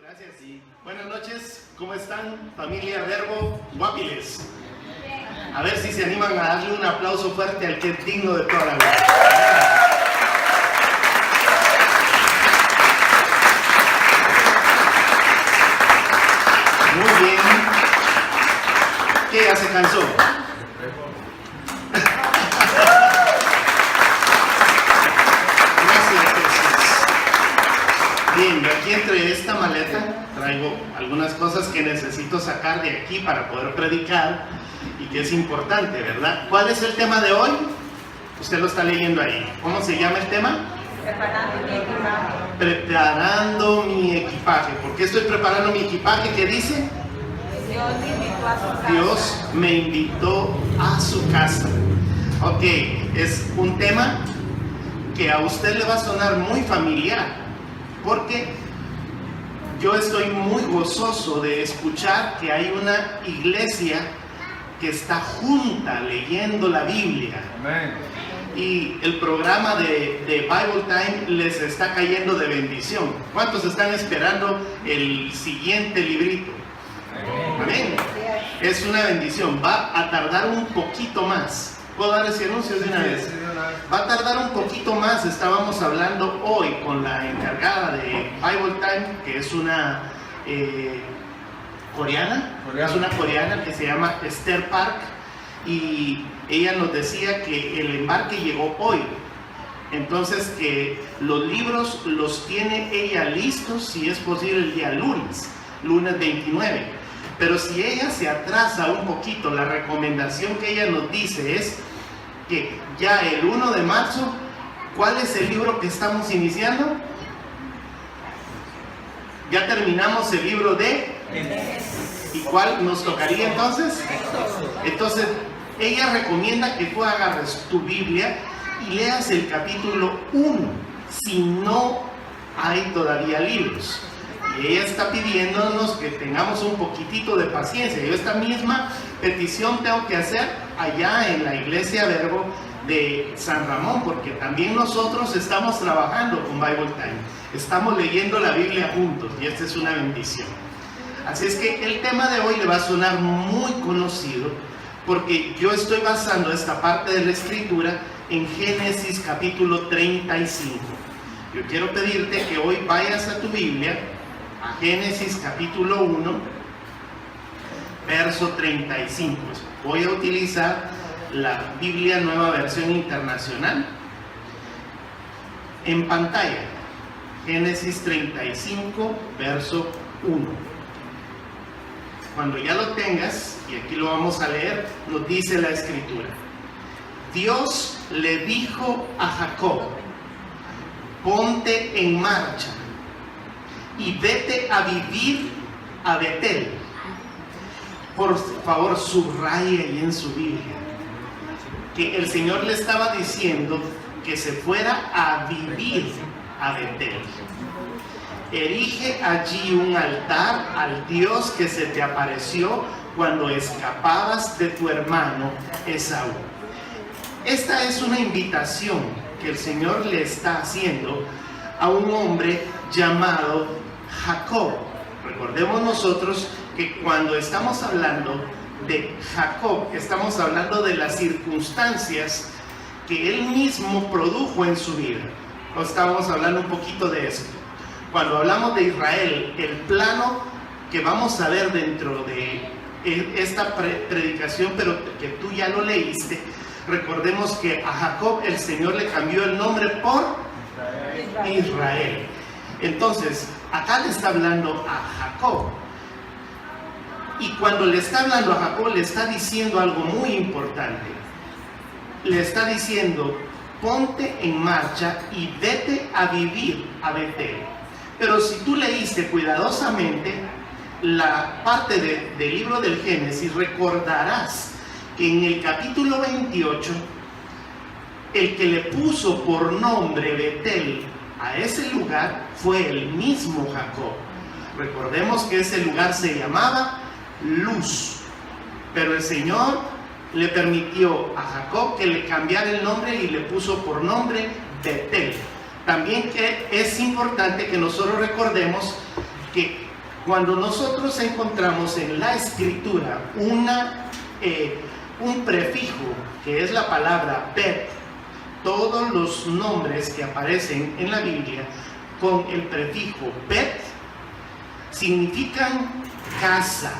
Gracias y buenas noches. ¿Cómo están, familia Verbo Guapiles? A ver si se animan a darle un aplauso fuerte al que es digno de toda la vida. Muy bien. ¿Qué? ¿Ya se cansó? Bien, yo aquí entre esta maleta traigo algunas cosas que necesito sacar de aquí para poder predicar y que es importante, ¿verdad? ¿Cuál es el tema de hoy? Usted lo está leyendo ahí. ¿Cómo se llama el tema? Preparando mi equipaje. Preparando mi equipaje. ¿Por qué estoy preparando mi equipaje? ¿Qué dice? Dios me invitó a su casa. Dios me invitó a su casa. Ok, es un tema que a usted le va a sonar muy familiar. Porque yo estoy muy gozoso de escuchar que hay una iglesia que está junta leyendo la Biblia. Amén. Y el programa de Bible Time les está cayendo de bendición. ¿Cuántos están esperando el siguiente librito? Amén. Es una bendición. Va a tardar un poquito más. ¿Puedo dar ese anuncio de una vez? Va a tardar un poquito más. Estábamos hablando hoy con la encargada de Bible Time, que es una coreana. Es una coreana que se llama Esther Park, y ella nos decía que el embarque llegó hoy. Entonces que los libros los tiene ella listos, si es posible, el día lunes 29. Pero si ella se atrasa un poquito, la recomendación que ella nos dice es que ya el 1 de marzo, ¿cuál es el libro que estamos iniciando? Ya terminamos el libro de... ¿Y cuál nos tocaría entonces? Entonces, ella recomienda que tú agarres tu Biblia y leas el capítulo 1, si no hay todavía libros. Y ella está pidiéndonos que tengamos un poquitito de paciencia. Yo esta misma petición tengo que hacer allá en la iglesia Verbo de San Ramón, porque también nosotros estamos trabajando con Bible Time. Estamos leyendo la Biblia juntos y esta es una bendición. Así es que el tema de hoy le va a sonar muy conocido, porque yo estoy basando esta parte de la escritura en Génesis capítulo 35. Yo quiero pedirte que hoy vayas a tu Biblia, a Génesis capítulo 1, verso 35. Voy a utilizar la Biblia Nueva Versión Internacional. En pantalla, Génesis 35, verso 1. Cuando ya lo tengas, y aquí lo vamos a leer, nos dice la escritura: Dios le dijo a Jacob: ponte en marcha y vete a vivir a Betel. Por favor, subraye ahí en su Biblia que el Señor le estaba diciendo que se fuera a vivir a Betel. Erige allí un altar al Dios que se te apareció cuando escapabas de tu hermano Esaú. Esta es una invitación que el Señor le está haciendo a un hombre llamado Jacob. Recordemos nosotros que cuando estamos hablando de Jacob, estamos hablando de las circunstancias que él mismo produjo en su vida. Estamos hablando un poquito de eso. Cuando hablamos de Israel, el plano que vamos a ver dentro de esta predicación, pero que tú ya lo leíste, recordemos que a Jacob el Señor le cambió el nombre por Israel. Entonces, acá le está hablando a Jacob. Y cuando le está hablando a Jacob, le está diciendo algo muy importante. Le está diciendo: ponte en marcha y vete a vivir a Betel. Pero si tú leíste cuidadosamente la parte del libro del Génesis, recordarás que en el capítulo 28, el que le puso por nombre Betel a ese lugar fue el mismo Jacob. Recordemos que ese lugar se llamaba Luz, pero el Señor le permitió a Jacob que le cambiara el nombre y le puso por nombre Betel. También que es importante que nosotros recordemos que Cuando nosotros encontramos en la Escritura un prefijo, que es la palabra Bet, todos los nombres que aparecen en la Biblia con el prefijo Bet significan casa.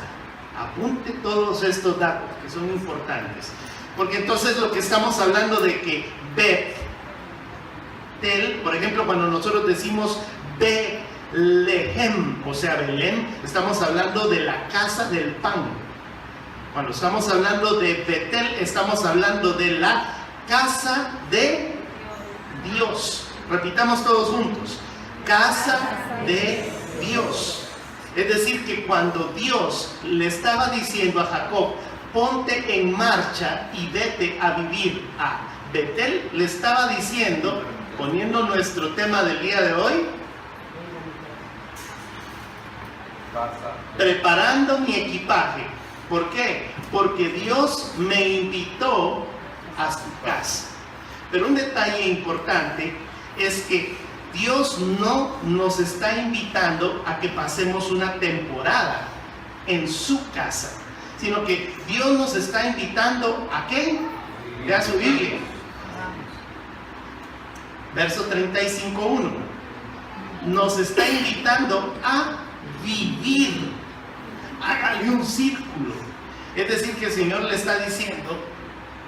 Apunte todos estos datos que son importantes, porque entonces lo que estamos hablando de que Bet-El, por ejemplo, cuando nosotros decimos Belehem, o sea, Belén, estamos hablando de la casa del pan. Cuando estamos hablando de Betel, estamos hablando de la casa de Dios. Repitamos todos juntos: casa de Dios. Es decir, que cuando Dios le estaba diciendo a Jacob, ponte en marcha y vete a vivir a Betel, le estaba diciendo, poniendo nuestro tema del día de hoy, preparando mi equipaje. ¿Por qué? Porque Dios me invitó a su casa. Pero un detalle importante es que Dios no nos está invitando a que pasemos una temporada en su casa, sino que Dios nos está invitando ¿a qué? Lea su Biblia. Verso 35:1. Nos está invitando a vivir. Hágale un círculo. Es decir, que el Señor le está diciendo,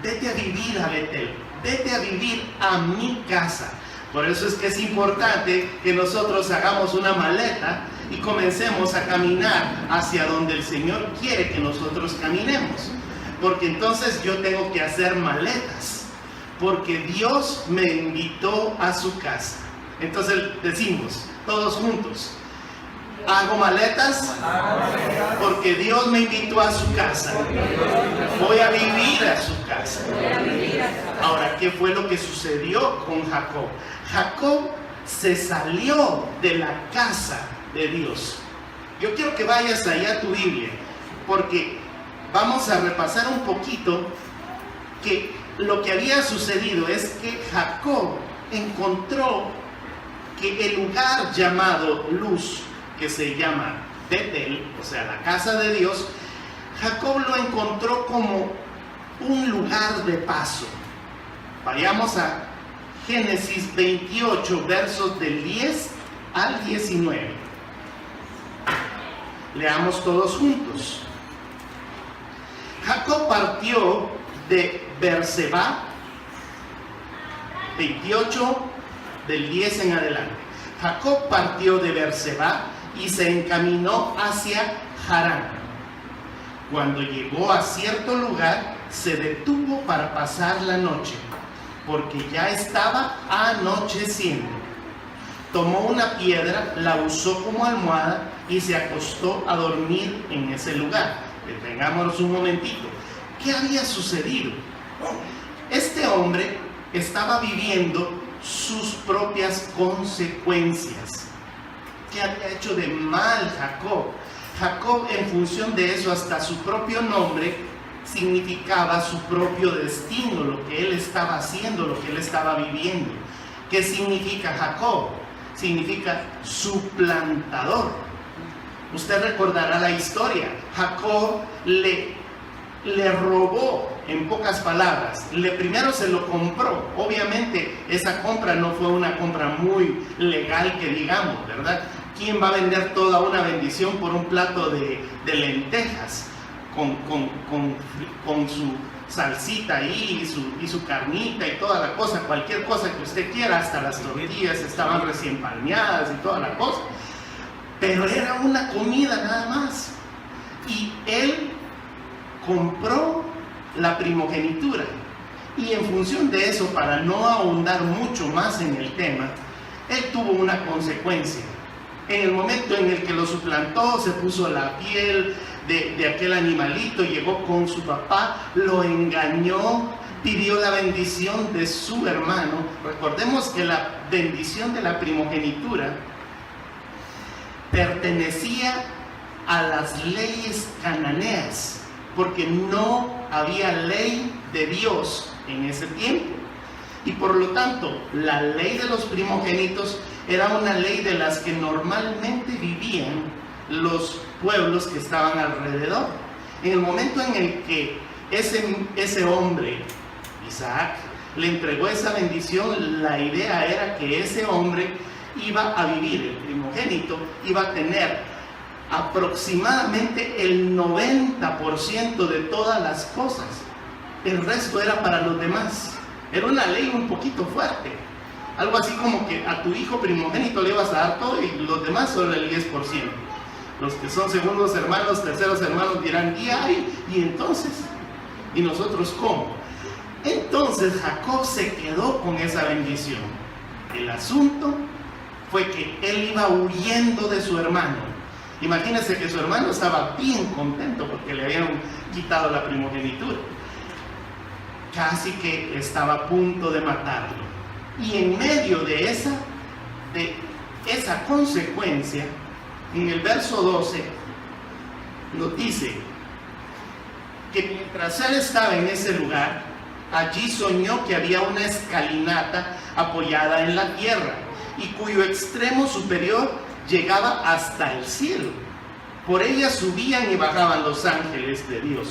vete a vivir a Betel, vete a vivir a mi casa. Por eso es que es importante que nosotros hagamos una maleta y comencemos a caminar hacia donde el Señor quiere que nosotros caminemos. Porque entonces yo tengo que hacer maletas, porque Dios me invitó a su casa. Entonces decimos, todos juntos, hago maletas porque Dios me invitó a su casa. Voy a vivir a su casa. Ahora, ¿qué fue lo que sucedió con Jacob? Jacob se salió de la casa de Dios. Yo quiero que vayas allá a tu Biblia, porque vamos a repasar un poquito que lo que había sucedido es que Jacob encontró que el lugar llamado Luz, que se llama Betel, o sea, la casa de Dios, Jacob lo encontró como un lugar de paso. Vayamos a Génesis 28, versos del 10 al 19. Leamos todos juntos. Jacob partió de Beerseba, 28 del 10 en adelante. Jacob partió de Beerseba y se encaminó hacia Harán. Cuando llegó a cierto lugar, se detuvo para pasar la noche, porque ya estaba anocheciendo. Tomó una piedra, la usó como almohada y se acostó a dormir en ese lugar. Detengámonos un momentito. ¿Qué había sucedido? Este hombre estaba viviendo sus propias consecuencias. ¿Qué había hecho de mal Jacob? Jacob, en función de eso, hasta su propio nombre significaba su propio destino, lo que él estaba haciendo, lo que él estaba viviendo. ¿Qué significa Jacob? Significa suplantador. Usted recordará la historia. Jacob le robó, en pocas palabras. Primero se lo compró. Obviamente esa compra no fue una compra muy legal, que digamos, ¿verdad? ¿Quién va a vender toda una bendición por un plato de lentejas con su salsita ahí y su carnita y toda la cosa? Cualquier cosa que usted quiera, hasta las tortillas estaban recién palmeadas y toda la cosa. Pero era una comida nada más. Y él compró la primogenitura. Y en función de eso, para no ahondar mucho más en el tema, él tuvo una consecuencia. En el momento en el que lo suplantó, se puso la piel de aquel animalito, llegó con su papá, lo engañó, pidió la bendición de su hermano. Recordemos que la bendición de la primogenitura pertenecía a las leyes cananeas, porque no había ley de Dios en ese tiempo. Y por lo tanto, la ley de los primogénitos era una ley de las que normalmente vivían los pueblos que estaban alrededor. En el momento en el que ese hombre, Isaac, le entregó esa bendición, la idea era que ese hombre iba a vivir, el primogénito iba a tener aproximadamente el 90% de todas las cosas. El resto era para los demás. Era una ley un poquito fuerte. Algo así como que a tu hijo primogénito le ibas a dar todo y los demás solo el 10%. Los que son segundos hermanos, terceros hermanos dirán, ¿y ay? ¿Y entonces? ¿Y nosotros cómo? Entonces Jacob se quedó con esa bendición. El asunto fue que él iba huyendo de su hermano. Imagínense que su hermano estaba bien contento porque le habían quitado la primogenitura. Casi que estaba a punto de matarlo. Y en medio de esa consecuencia, en el verso 12, nos dice que mientras él estaba en ese lugar, allí soñó que había una escalinata apoyada en la tierra y cuyo extremo superior llegaba hasta el cielo. Por ella subían y bajaban los ángeles de Dios.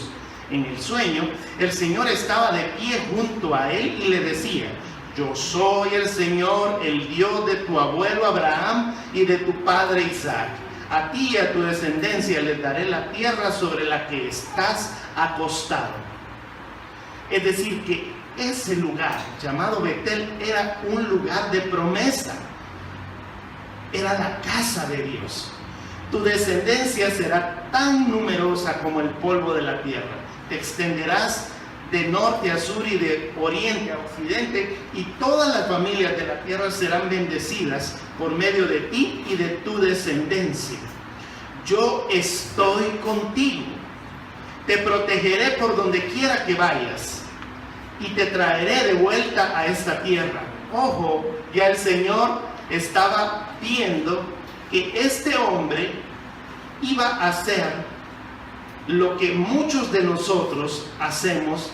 En el sueño, el Señor estaba de pie junto a él y le decía: yo soy el Señor, el Dios de tu abuelo Abraham y de tu padre Isaac. A ti y a tu descendencia les daré la tierra sobre la que estás acostado. Es decir, que ese lugar llamado Betel era un lugar de promesa. Era la casa de Dios. Tu descendencia será tan numerosa como el polvo de la tierra. Te extenderás de norte a sur y de oriente a occidente, y todas las familias de la tierra serán bendecidas por medio de ti y de tu descendencia. Yo estoy contigo, te protegeré por donde quiera que vayas y te traeré de vuelta a esta tierra. Ojo, ya el Señor estaba viendo que este hombre iba a hacer lo que muchos de nosotros hacemos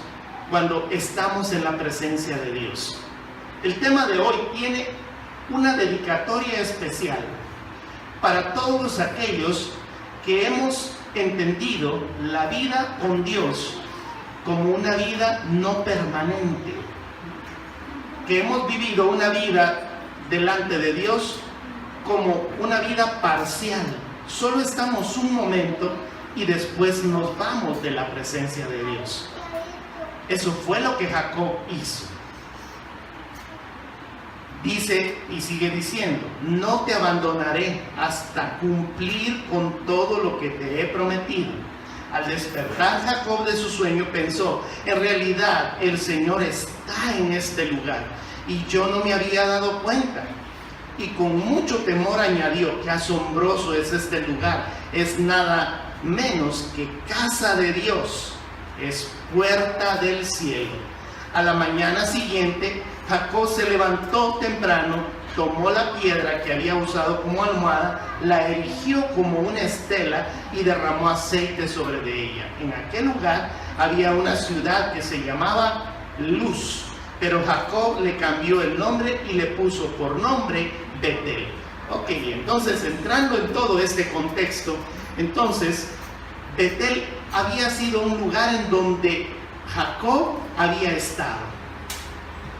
cuando estamos en la presencia de Dios. El tema de hoy tiene una dedicatoria especial para todos aquellos que hemos entendido la vida con Dios como una vida no permanente, que hemos vivido una vida delante de Dios como una vida parcial. Solo estamos un momento y después nos vamos de la presencia de Dios. Eso fue lo que Jacob hizo. Dice y sigue diciendo: no te abandonaré hasta cumplir con todo lo que te he prometido. Al despertar Jacob de su sueño pensó: en realidad el Señor está en este lugar y yo no me había dado cuenta. Y con mucho temor añadió: qué asombroso es este lugar, es nada menos que casa de Dios, es puerta del cielo. A la mañana siguiente, Jacob se levantó temprano, tomó la piedra que había usado como almohada, la erigió como una estela y derramó aceite sobre de ella. En aquel lugar había una ciudad que se llamaba Luz, pero Jacob le cambió el nombre y le puso por nombre Betel. Ok, entonces entrando en todo este contexto, entonces Betel había sido un lugar en donde Jacob había estado.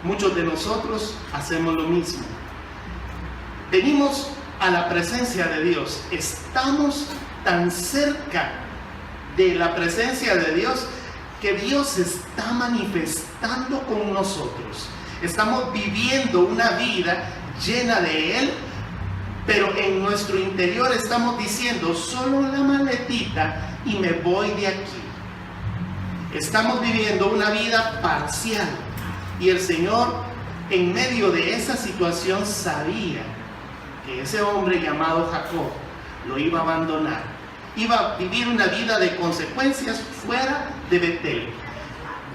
Muchos de nosotros hacemos lo mismo. Venimos a la presencia de Dios, estamos tan cerca de la presencia de Dios que Dios se está manifestando con nosotros. Estamos viviendo una vida llena de Él, pero en nuestro interior estamos diciendo: solo la maletita y me voy de aquí. Estamos viviendo una vida parcial y el Señor, en medio de esa situación, sabía que ese hombre llamado Jacob lo iba a abandonar, iba a vivir una vida de consecuencias fuera de Betel.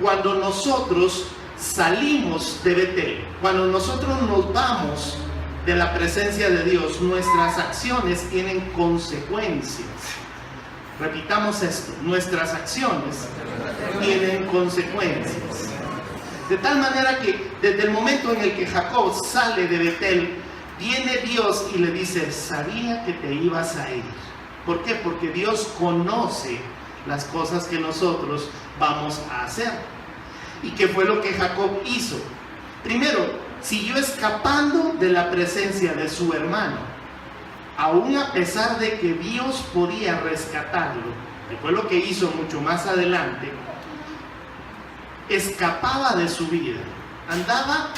Cuando nosotros salimos de Betel, cuando nosotros nos vamos de la presencia de Dios, nuestras acciones tienen consecuencias. Repitamos esto: nuestras acciones tienen consecuencias. De tal manera que desde el momento en el que Jacob sale de Betel, viene Dios y le dice: sabía que te ibas a ir. ¿Por qué? Porque Dios conoce las cosas que nosotros vamos a hacer. ¿Y qué fue lo que Jacob hizo? Primero, siguió escapando de la presencia de su hermano, aún a pesar de que Dios podía rescatarlo, que fue lo que hizo mucho más adelante. Escapaba de su vida, andaba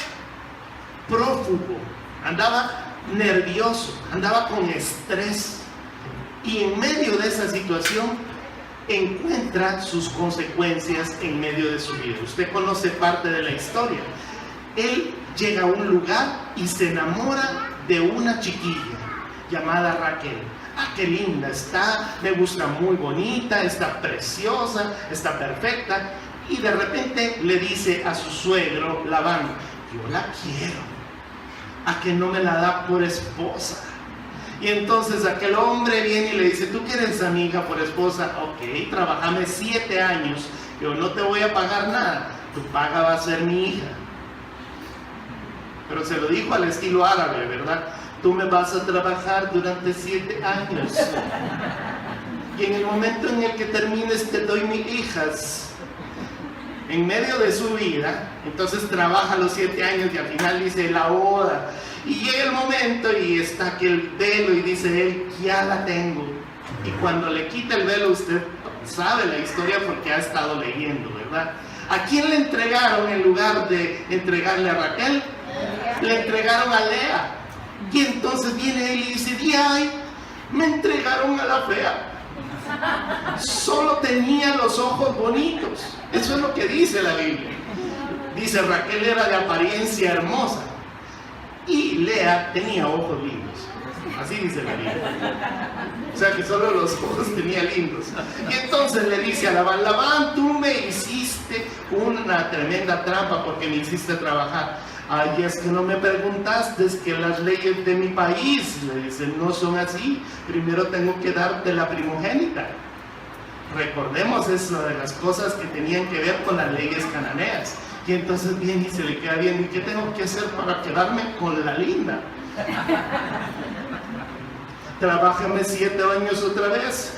prófugo, andaba nervioso, andaba con estrés, y en medio de esa situación encuentra sus consecuencias en medio de su vida. Usted conoce parte de la historia. Él llega a un lugar y se enamora de una chiquilla llamada Raquel. Ah, qué linda está, me gusta, muy bonita, está preciosa, está perfecta. Y de repente le dice a su suegro Labán: yo la quiero, a que no me la da por esposa. Y entonces aquel hombre viene y le dice: ¿tú quieres a mi hija por esposa? Ok, trabajame 7 años, yo no te voy a pagar nada, tu paga va a ser mi hija. Pero se lo dijo al estilo árabe, ¿verdad? Tú me vas a trabajar durante 7 años. Y en el momento en el que termines te doy mis hijas. En medio de su vida, entonces trabaja los 7 años y al final dice la boda. Y llega el momento y está aquel velo y dice él: ya la tengo. Y cuando le quita el velo, usted sabe la historia porque ha estado leyendo, ¿verdad? ¿A quién le entregaron en lugar de entregarle a Raquel? Le entregaron a Lea. Y entonces viene él y dice: ay, me entregaron a la fea. Solo tenía los ojos bonitos. Eso es lo que dice la Biblia. Dice: Raquel era de apariencia hermosa y Lea tenía ojos lindos. Así dice la Biblia. O sea que solo los ojos tenía lindos. Y entonces le dice a Labán: Labán, tú me hiciste una tremenda trampa porque me hiciste trabajar. Ay, es que no me preguntaste, es que las leyes de mi país, le dicen, no son así. Primero tengo que darte la primogénita. Recordemos eso de las cosas que tenían que ver con las leyes cananeas. Y entonces viene y se le queda viendo: ¿y qué tengo que hacer para quedarme con la linda? Trabájame 7 años otra vez,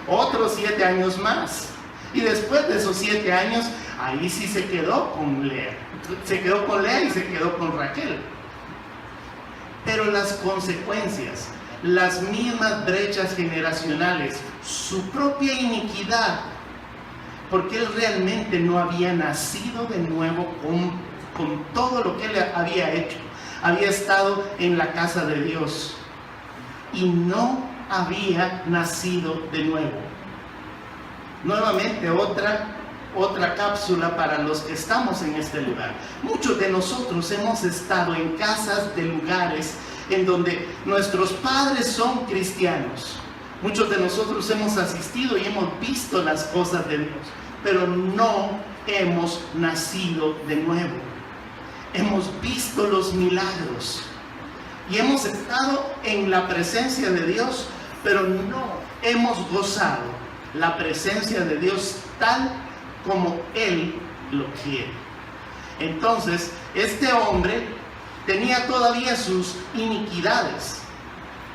otros 7 años más. Y después de esos 7 años, ahí sí se quedó con Lea. Se quedó con Lea y se quedó con Raquel. Pero las consecuencias, las mismas brechas generacionales, su propia iniquidad, porque él realmente no había nacido de nuevo con todo lo que él había hecho. Había estado en la casa de Dios y no había nacido de nuevo. Nuevamente otra cápsula para los que estamos en este lugar. Muchos de nosotros hemos estado en casas de lugares en donde nuestros padres son cristianos. Muchos de nosotros hemos asistido y hemos visto las cosas de Dios, pero no hemos nacido de nuevo. Hemos visto los milagros y hemos estado en la presencia de Dios, pero no hemos gozado la presencia de Dios tal como Él lo quiere. Entonces, este hombre tenía todavía sus iniquidades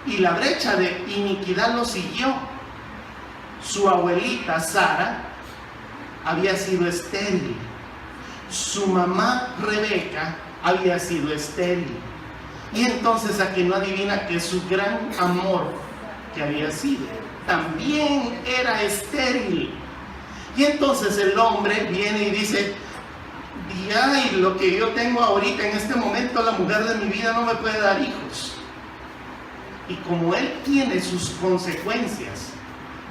y la brecha de iniquidad lo siguió. Su abuelita Sara había sido estéril. Su mamá Rebeca había sido estéril. Y entonces a que no adivina que su gran amor que había sido también era estéril. Y entonces el hombre viene y dice: ay, lo que yo tengo ahorita en este momento, la mujer de mi vida no me puede dar hijos. Y como él tiene sus consecuencias,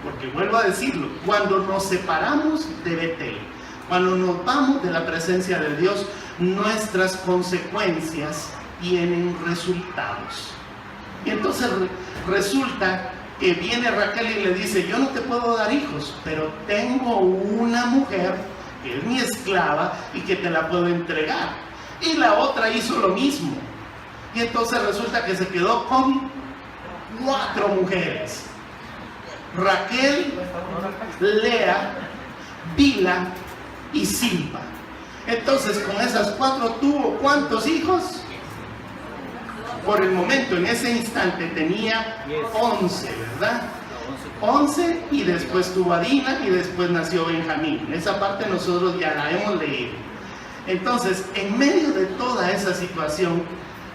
porque vuelvo a decirlo, cuando nos separamos de Betel, cuando nos vamos de la presencia de Dios, nuestras consecuencias tienen resultados. Y entonces resulta que viene Raquel y le dice: yo no te puedo dar hijos, pero tengo una mujer que es mi esclava y que te la puedo entregar. Y la otra hizo lo mismo. Y entonces resulta que se quedó con 4 mujeres: Raquel, Lea, Bilha y Silpa. Entonces con esas 4 tuvo ¿cuántos hijos? Por el momento, en ese instante tenía 11, ¿verdad? 11 y después tuvo a Dina y después nació Benjamín. Esa parte nosotros ya la hemos leído. Entonces, en medio de toda esa situación,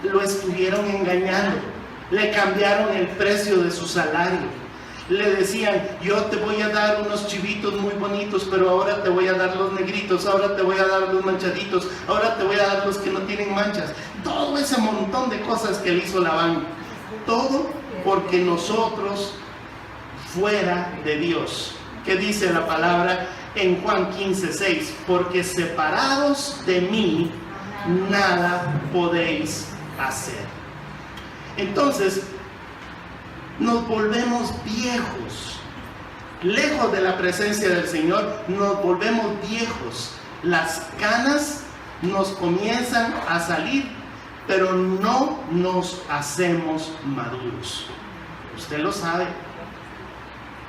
lo estuvieron engañando. Le cambiaron el precio de su salario. Le decían, yo te voy a dar unos chivitos muy bonitos, pero ahora te voy a dar los negritos, ahora te voy a dar los manchaditos, ahora te voy a dar los que no tienen manchas. Todo ese montón de cosas que le hizo Labán. Todo porque nosotros, fuera de Dios. ¿Qué dice la palabra en Juan 15:6? Porque separados de mí, nada podéis hacer. Entonces, nos volvemos viejos. Lejos de la presencia del Señor, nos volvemos viejos. Las canas nos comienzan a salir, pero no nos hacemos maduros. Usted lo sabe.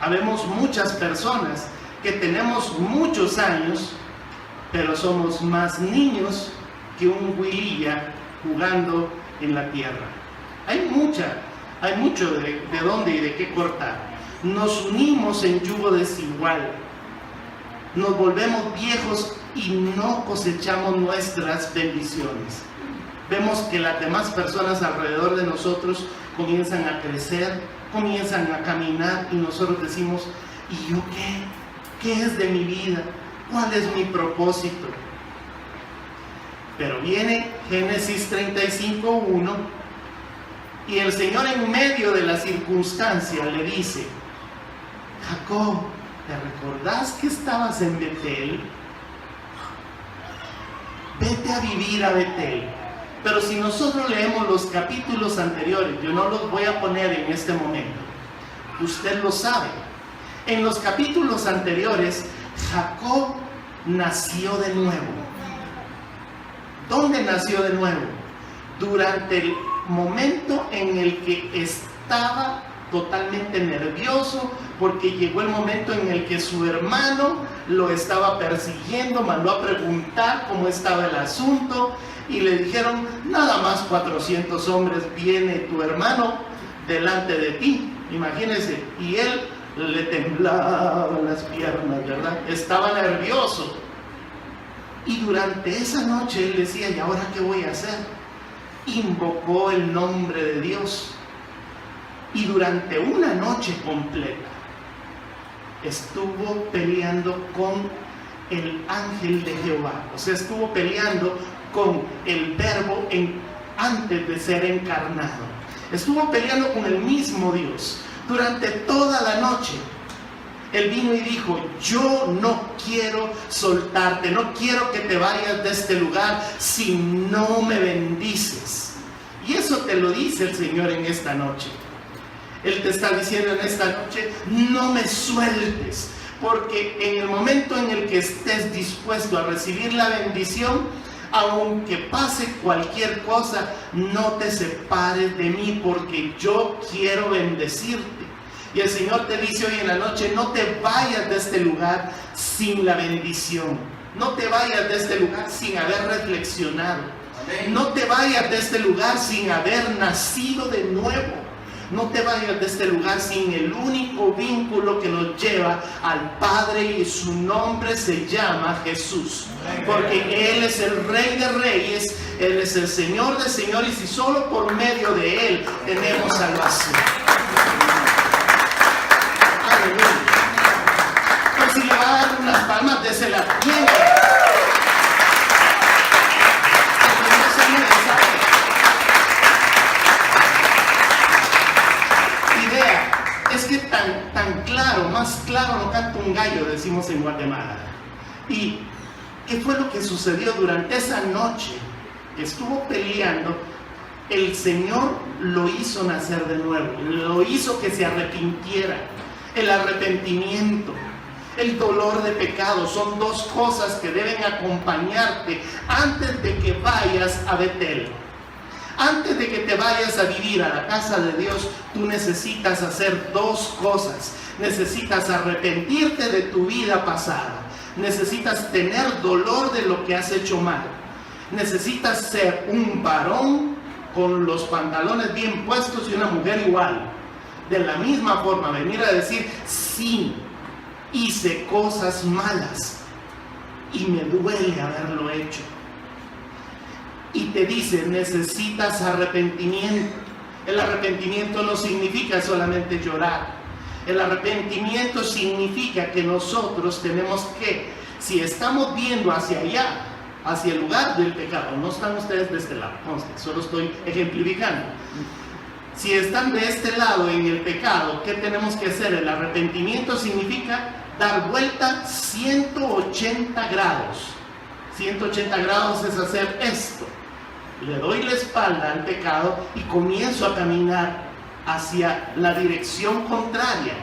Habemos muchas personas que tenemos muchos años, pero somos más niños que un huililla jugando en la tierra. Hay mucho de dónde y de qué cortar. Nos unimos en yugo desigual. Nos volvemos viejos y no cosechamos nuestras bendiciones. Vemos que las demás personas alrededor de nosotros comienzan a crecer, comienzan a caminar y nosotros decimos, ¿y yo qué? ¿Qué es de mi vida? ¿Cuál es mi propósito? Pero viene Génesis 35:1 y el Señor en medio de la circunstancia le dice, Jacob, ¿te recordás que estabas en Betel? Vete a vivir a Betel. Pero si nosotros leemos los capítulos anteriores, yo no los voy a poner en este momento, usted lo sabe. En los capítulos anteriores, Jacob nació de nuevo. ¿Dónde nació de nuevo? Durante el momento en el que estaba totalmente nervioso, porque llegó el momento en el que su hermano lo estaba persiguiendo, mandó a preguntar cómo estaba el asunto, y le dijeron, nada más 400 hombres, viene tu hermano delante de ti. Imagínense, y él le temblaban las piernas, ¿verdad? Estaba nervioso. Y durante esa noche él decía, ¿y ahora qué voy a hacer? Invocó el nombre de Dios. Y durante una noche completa estuvo peleando con el ángel de Jehová. O sea, estuvo peleando con el verbo antes de ser encarnado. Estuvo peleando con el mismo Dios durante toda la noche. Él vino y dijo, yo no quiero soltarte, no quiero que te vayas de este lugar si no me bendices. Y eso te lo dice el Señor en esta noche. Él te está diciendo en esta noche, no me sueltes, porque en el momento en el que estés dispuesto a recibir la bendición, aunque pase cualquier cosa, no te separes de mí, porque yo quiero bendecirte. Y el Señor te dice hoy en la noche, no te vayas de este lugar sin la bendición. No te vayas de este lugar sin haber reflexionado. No te vayas de este lugar sin haber nacido de nuevo. No te vayas de este lugar sin el único vínculo que nos lleva al Padre, y su nombre se llama Jesús. Porque Él es el Rey de Reyes, Él es el Señor de Señores, y solo por medio de Él tenemos salvación. Aleluya. Pues si le va a dar unas palmas, désela bien. Es que tan claro, más claro no canta un gallo, decimos en Guatemala. ¿Y qué fue lo que sucedió durante esa noche que estuvo peleando? El Señor lo hizo nacer de nuevo, lo hizo que se arrepintiera. El arrepentimiento, el dolor de pecado, son dos cosas que deben acompañarte antes de que vayas a Betel. Antes de que te vayas a vivir a la casa de Dios, tú necesitas hacer dos cosas. Necesitas arrepentirte de tu vida pasada. Necesitas tener dolor de lo que has hecho mal. Necesitas ser un varón con los pantalones bien puestos y una mujer igual. de la misma forma venir a decir, sí, hice cosas malas y me duele haberlo hecho. Y te dice, necesitas arrepentimiento. El arrepentimiento no significa solamente llorar. El arrepentimiento significa que nosotros tenemos que, si estamos viendo hacia allá, hacia el lugar del pecado, no están ustedes de este lado, solo estoy ejemplificando. Si están de este lado en el pecado, ¿qué tenemos que hacer? El arrepentimiento significa dar vuelta 180 grados. 180 grados es hacer esto. Le doy la espalda al pecado y comienzo a caminar hacia la dirección contraria.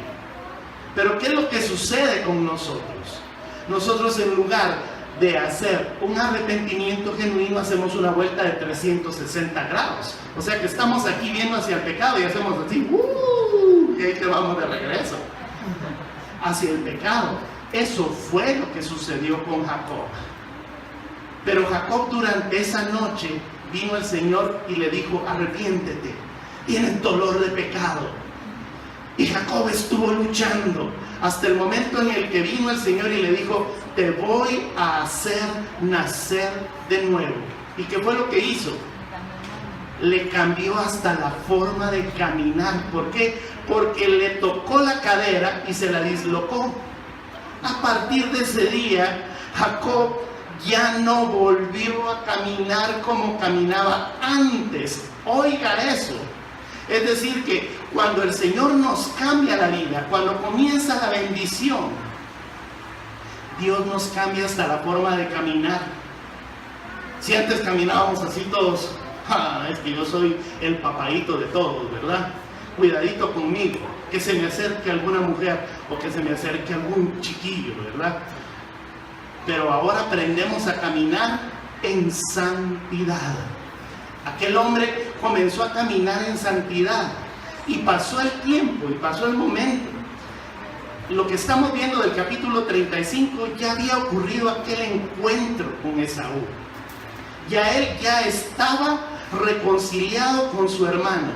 Pero ¿qué es lo que sucede con nosotros? Nosotros, en lugar de hacer un arrepentimiento genuino, hacemos una vuelta de 360 grados. O sea que estamos aquí viendo hacia el pecado y hacemos así, y ahí te vamos de regreso hacia el pecado. Eso fue lo que sucedió con Jacob. Pero Jacob, durante esa noche, vino el Señor y le dijo, arrepiéntete, tienes dolor de pecado. Y Jacob estuvo luchando hasta el momento en el que vino el Señor y le dijo, te voy a hacer nacer de nuevo. ¿Y qué fue lo que hizo? Le cambió hasta la forma de caminar. ¿Por qué? Porque le tocó la cadera y se la dislocó. A partir de ese día, Jacob ya no volvió a caminar como caminaba antes. Oiga eso. Es decir, que cuando el Señor nos cambia la vida, cuando comienza la bendición, Dios nos cambia hasta la forma de caminar. Si antes caminábamos así todos, es que yo soy el papadito de todos, ¿verdad? Cuidadito conmigo, que se me acerque alguna mujer o que se me acerque algún chiquillo, ¿verdad? Pero ahora aprendemos a caminar en santidad. Aquel hombre comenzó a caminar en santidad y pasó el tiempo y pasó el momento. Lo que estamos viendo del capítulo 35, ya había ocurrido aquel encuentro con Esaú. Él ya estaba reconciliado con su hermano.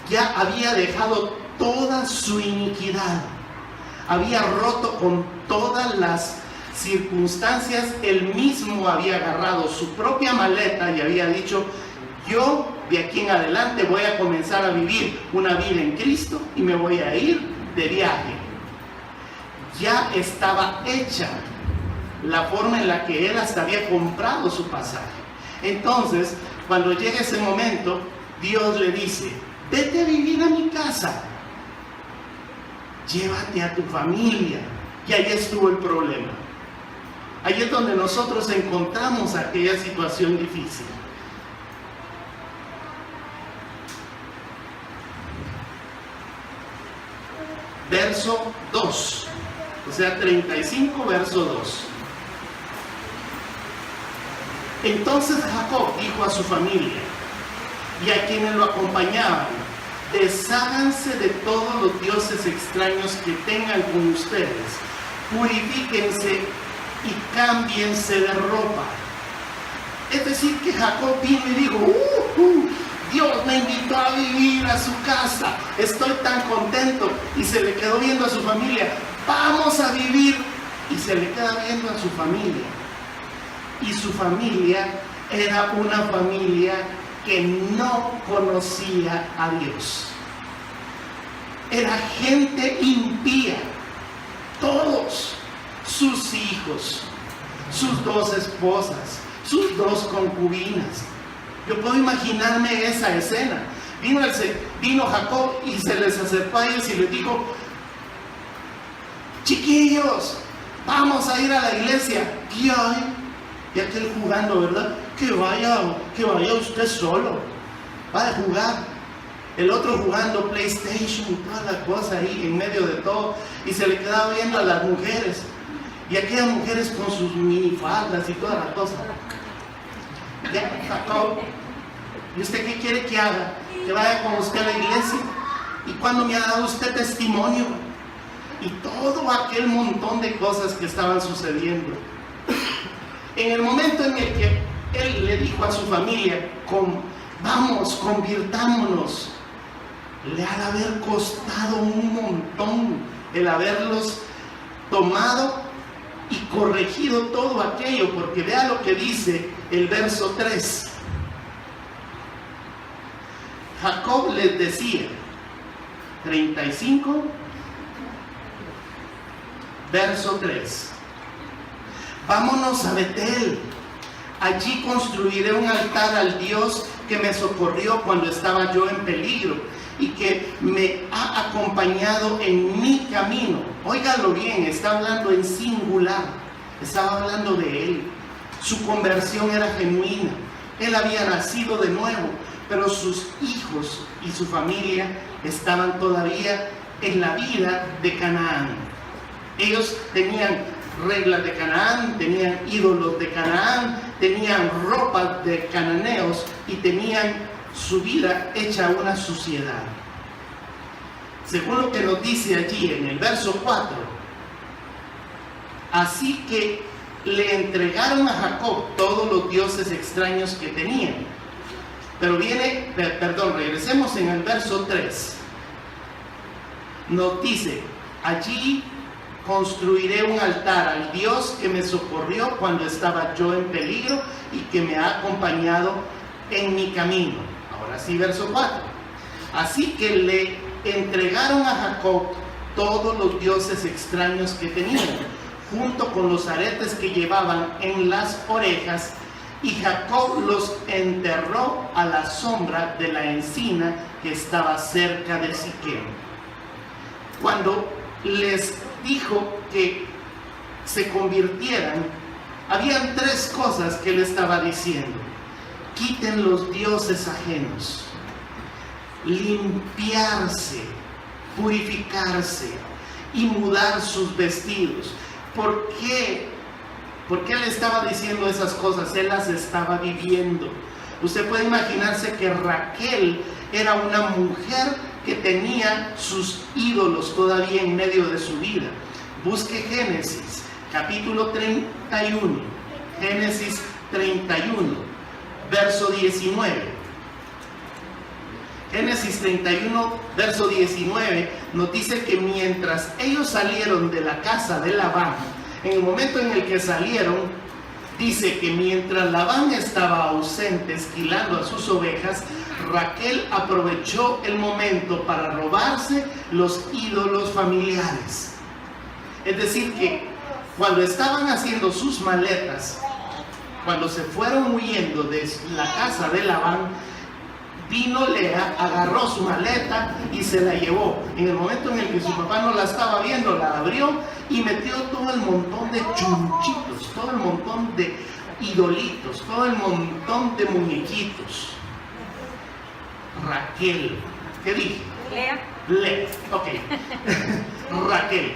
Ya había dejado toda su iniquidad. Había roto con todas las circunstancias. Él mismo había agarrado su propia maleta y había dicho, yo de aquí en adelante voy a comenzar a vivir una vida en Cristo y me voy a ir de viaje. Ya estaba hecha la forma en la que él hasta había comprado su pasaje. Entonces, cuando llega ese momento, Dios le dice, vete a vivir a mi casa, llévate a tu familia. Y ahí estuvo el problema. Ahí es donde nosotros encontramos aquella situación difícil. Verso 2, o sea 35, verso 2. Entonces Jacob dijo a su familia y a quienes lo acompañaban, desháganse de todos los dioses extraños que tengan con ustedes, purifíquense y cámbiense de ropa. Es decir, que Jacob vino y dijo, Dios me invitó a vivir a su casa, estoy tan contento. Y se le quedó viendo a su familia, vamos a vivir. Y se le queda viendo a su familia. Y su familia era una familia que no conocía a Dios. Era gente impía. Todos, sus hijos, sus 2 esposas, sus 2 concubinas. Yo puedo imaginarme esa escena. Vino Jacob y se les acercó a ellos y les dijo, chiquillos, vamos a ir a la iglesia. ¿Qué hay? Y aquel jugando, ¿verdad? Que vaya usted solo. Va a jugar. El otro jugando PlayStation y toda la cosa ahí en medio de todo. Y se le quedaba viendo a las mujeres. Y aquellas mujeres con sus minifaldas y toda la cosa. Ya, Jacob, ¿y usted qué quiere que haga? Que vaya con usted a la iglesia. ¿Y cuándo me ha dado usted testimonio? Y todo aquel montón de cosas que estaban sucediendo. En el momento en el que él le dijo a su familia, vamos, convirtámonos, le ha de haber costado un montón el haberlos tomado y corregido todo aquello, porque vea lo que dice el verso 3. Jacob les decía, 35, verso 3, vámonos a Betel, allí construiré un altar al Dios que me socorrió cuando estaba yo en peligro y que me ha acompañado en mi camino. Óigalo bien, está hablando en singular, estaba hablando de él. Su conversión era genuina, él había nacido de nuevo, pero sus hijos y su familia estaban todavía en la vida de Canaán. Ellos tenían reglas de Canaán, tenían ídolos de Canaán, tenían ropas de cananeos y tenían su vida hecha una suciedad. Según lo que nos dice allí en el verso 4, así que le entregaron a Jacob todos los dioses extraños que tenían. Pero regresemos en el verso 3. Nos dice, allí construiré un altar al Dios que me socorrió cuando estaba yo en peligro y que me ha acompañado en mi camino. Ahora sí, verso 4. Así que le entregaron a Jacob todos los dioses extraños que tenían, junto con los aretes que llevaban en las orejas, y Jacob los enterró a la sombra de la encina que estaba cerca de Siquem. Cuando les dijo que se convirtieran, habían tres cosas que él estaba diciendo: quiten los dioses ajenos, limpiarse, purificarse y mudar sus vestidos. ¿Por qué? ¿Por qué él estaba diciendo esas cosas? Él las estaba viviendo. Usted puede imaginarse que Raquel era una mujer que tenía sus ídolos todavía en medio de su vida. Busque Génesis, capítulo 31. Génesis 31, verso 19. Génesis 31, verso 19, nos dice que mientras ellos salieron de la casa de Labán, en el momento en el que salieron, dice que mientras Labán estaba ausente esquilando a sus ovejas, Raquel aprovechó el momento para robarse los ídolos familiares. Es decir, que cuando estaban haciendo sus maletas, cuando se fueron huyendo de la casa de Labán, vino Lea, agarró su maleta y se la llevó. En el momento en el que su papá no la estaba viendo, la abrió y metió todo el montón de chunchitos, todo el montón de idolitos, todo el montón de muñequitos. Raquel, ¿qué dije? Lea, ok. Raquel.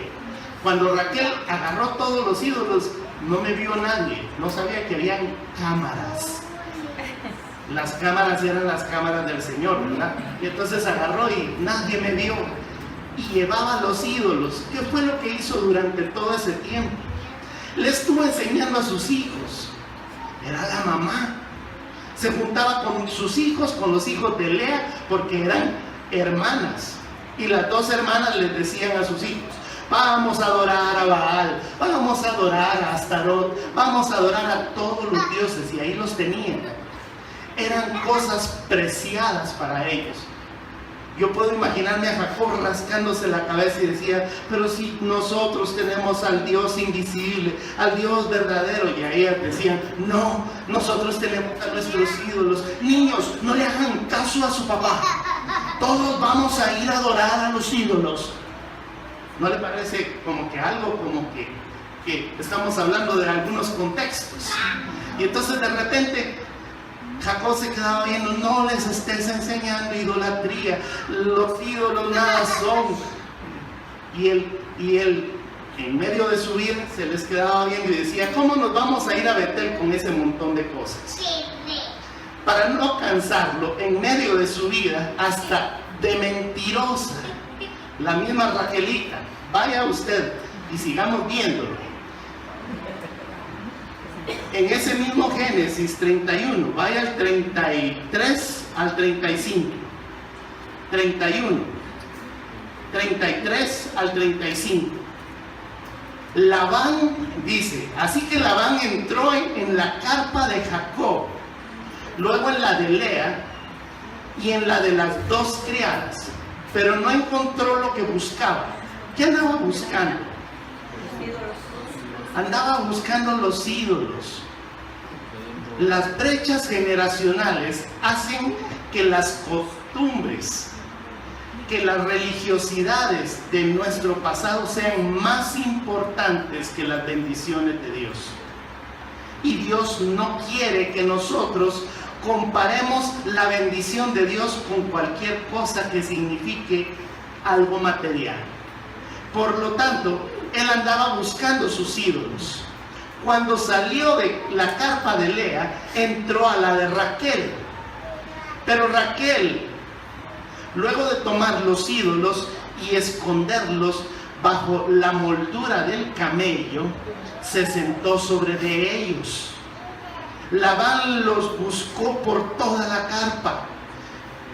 Cuando Raquel agarró todos los ídolos, no me vio nadie, no sabía que habían cámaras. Las cámaras eran las cámaras del Señor, ¿verdad? Y entonces agarró y nadie me vio. Y llevaba los ídolos. ¿Qué fue lo que hizo durante todo ese tiempo? Le estuvo enseñando a sus hijos. Era la mamá. Se juntaba con sus hijos, con los hijos de Lea, porque eran hermanas. Y las dos hermanas les decían a sus hijos: vamos a adorar a Baal, vamos a adorar a Astarot, vamos a adorar a todos los dioses. Y ahí los tenían. Eran cosas preciadas para ellos. Yo puedo imaginarme a Jacob rascándose la cabeza y decía: pero si nosotros tenemos al Dios invisible, al Dios verdadero. Y a ellas decían: no, nosotros tenemos a nuestros ídolos. Niños, no le hagan caso a su papá. Todos vamos a ir a adorar a los ídolos. ¿No le parece como que algo como que estamos hablando de algunos contextos? Y entonces de repente Jacob se quedaba viendo: no les estés enseñando idolatría, los ídolos nada son. Y él en medio de su vida se les quedaba viendo y decía: ¿cómo nos vamos a ir a Betel con ese montón de cosas? Para no cansarlo, en medio de su vida, hasta de mentirosa, la misma Raquelita. Vaya usted y sigamos viéndolo. En ese mismo Génesis 31, vaya al 33 al 35. 31, 33 al 35. Labán dice, así que Labán entró en la carpa de Jacob, luego en la de Lea y en la de las dos criadas, pero no encontró lo que buscaba. ¿Qué andaba buscando? Andaba buscando los ídolos. Las brechas generacionales hacen que las costumbres, que las religiosidades de nuestro pasado sean más importantes que las bendiciones de Dios. Y Dios no quiere que nosotros comparemos la bendición de Dios con cualquier cosa que signifique algo material. Por lo tanto, él andaba buscando sus ídolos. Cuando salió de la carpa de Lea, entró a la de Raquel. Pero Raquel, luego de tomar los ídolos y esconderlos bajo la moldura del camello, se sentó sobre de ellos. Labán los buscó por toda la carpa.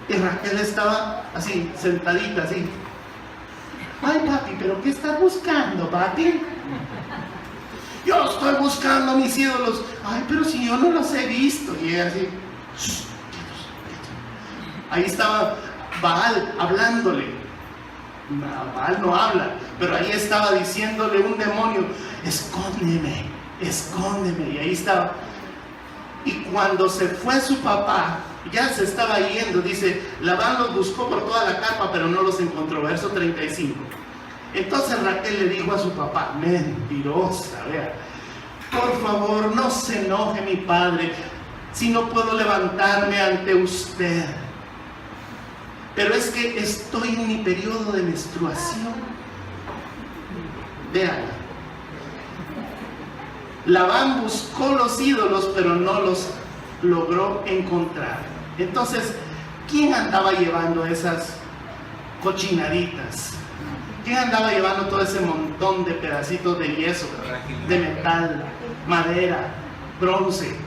Y Raquel estaba así, sentadita, así. Ay, papi, ¿pero qué estás buscando, papi? Yo estoy buscando mis ídolos. Ay, pero si yo no los he visto. Y ella así. Ahí estaba Baal hablándole. Baal no habla, pero ahí estaba diciéndole un demonio, escóndeme, escóndeme. Y ahí estaba. Y cuando se fue su papá, ya se estaba yendo, dice, Labán los buscó por toda la carpa, pero no los encontró. Verso 35. Entonces Raquel le dijo a su papá, mentirosa, vea, por favor no se enoje mi padre si no puedo levantarme ante usted. Pero es que estoy en mi periodo de menstruación. Véanla. Labán buscó los ídolos, pero no los logró encontrar. Entonces, ¿quién andaba llevando esas cochinaditas? ¿Quién andaba llevando todo ese montón de pedacitos de yeso, de metal, madera, bronce?